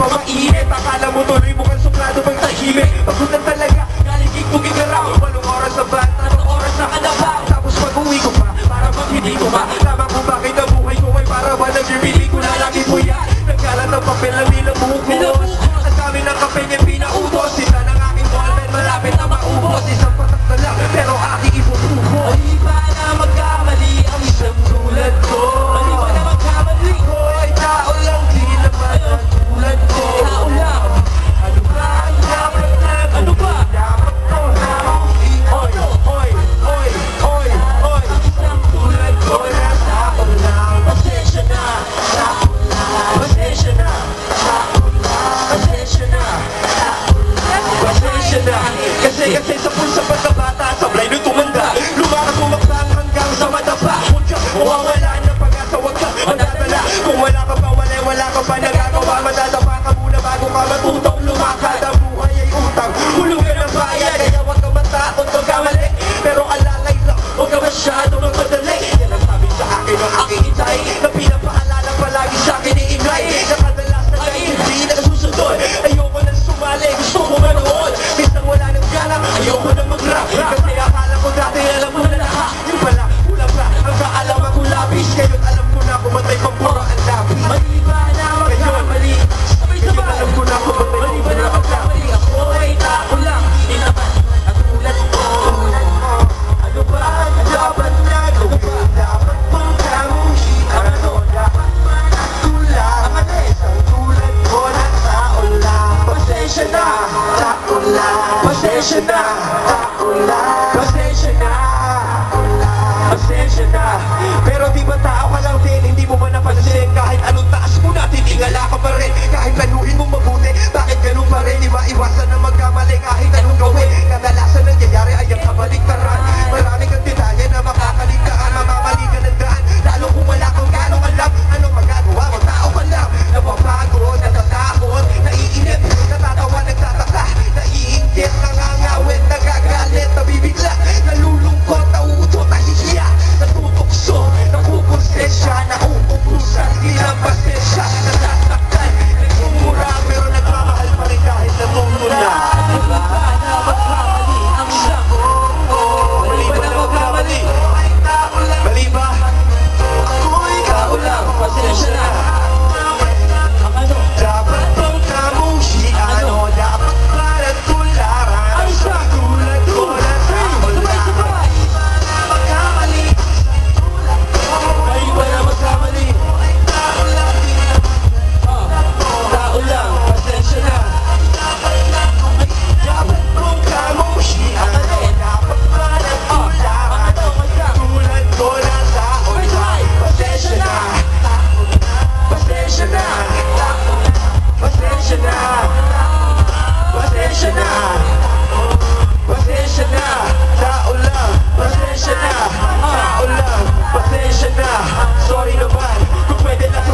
mainit. Akala mo tuloy mukhang suplado bang tahimik. Pagod na talaga, galigig ko gigaraw. 8 oras sa bat, 3 oras na kalabaw. Tapos pag-uwi ko pa, para bang hindi ko ba tama kung bakit ang buhay ko ay para ba nagbibili ko na lagi po yan. Nagkalat ng papel na nilabuhos. Ang dami ng kape niya pinautos. Sila ng aking ballpen malapit na maubos. Isang patak na lang, pero aking ibubuhos. Ay ba na magkamali ang isang tulad ko? Ay ba na magkamali? Hoy, tao lang, di naman ang tulad ko. Tao lang. Ano ba ang dapat na? Ano ba? Dapat ko lang. Oy, oy, oy, oy. Ang isang tulad ko na tao lang. Pasensya na, tao lang. Pasensya na, tao lang. Pasensya na, tao lang. Pasensya na. Kasi sa pulsa pagkabata, sablay nung tumanda. Lumakas umakbang hanggang sa madapa. Huwag ka mawawala ng pag-asa, huwag ka madadala. Kung wala ka pa wala ka pa nagagawa. Madadapa ka muna bago ka matutong lumakad. Ang buhay ay utang, hulugan ng bayan. Kaya huwag ka matakot magkamali, pero alalay lang, huwag ka masyadong magmadali. Yan ang sabi sa akin ng aking itay, na pinapaalala palagi sa akin ni Ingay. Na kadalasan ay hindi nagsusundod. Ayoko na sumali, gusto ko manood. Minsan wala nang gana, ayoko na mag-rap. Kasi akala ko dati alam mo na lahat. Yung pala, wala pa, ang kaalaman ko labis. Ngayon alam ko na kumatay pang pura ang labis. Mali ba na magkamali? Sabay-sabay, alam ko na kumatay pang pura ang labis. Ako ay tao lang, hindi naman ang tulad ko. Ano ba ang dapat na gawin? Dapat bang kamuhin? Ano dapat manatulang? Ang isang tulad ko na tao lang. Pasensya na, tao lang. Pasensya na, tao lang. Pasensya na, pasensya na. Pero di ba tao ka lang din? Hindi mo ba napansin? Kahit anong taas mo na, titingala ka pa rin. Kahit planuhin mo mabuti, bakit ganun pa rin? Di ba iwasan na magkamali kahit anong gawin? Kadalasan nangyayari ay ang kabaliktaran. Marami kang detalye na makakaligtaan. Mamamali ka ng daan, lalo kung wala kang ganong alam. Anong magagawa mo? Tao ka lang. Napapagod, natatakot, naiinip, natatawa, nagtataka, naiinggit, nangangawit, nagagalit, nabibigla, nalulungkot, nauutot, nahihiya, natutokso, nakukonsensya, nauubusan, ilang pasensya, nasasaktan, nagmumura, pero nagmamahal pa rin kahit natutula. Ano ba na magkamali ang isang? Mali ba na magkamali? Mali ba? Ako'y tao lang, pasensya na. Ang ano? Dapat bang kamuhin? Ano? Dapat para tularan? Ang isang tulad ko na tao lang. Sabay-sabay! Magkamali. Mali ba na magkamali? Tao lang. Tao lang, pasensya na. Dapat bang kamuhin? Ano? Dapat para tularan? Tulad ko na tao lang. Pasensya na. Pasensya na. Pasensya na. Pasensya na. Pasensya na. Tao lang. Pasensya na. Tao lang. Pasensya na. Sorry naman kung pwede lang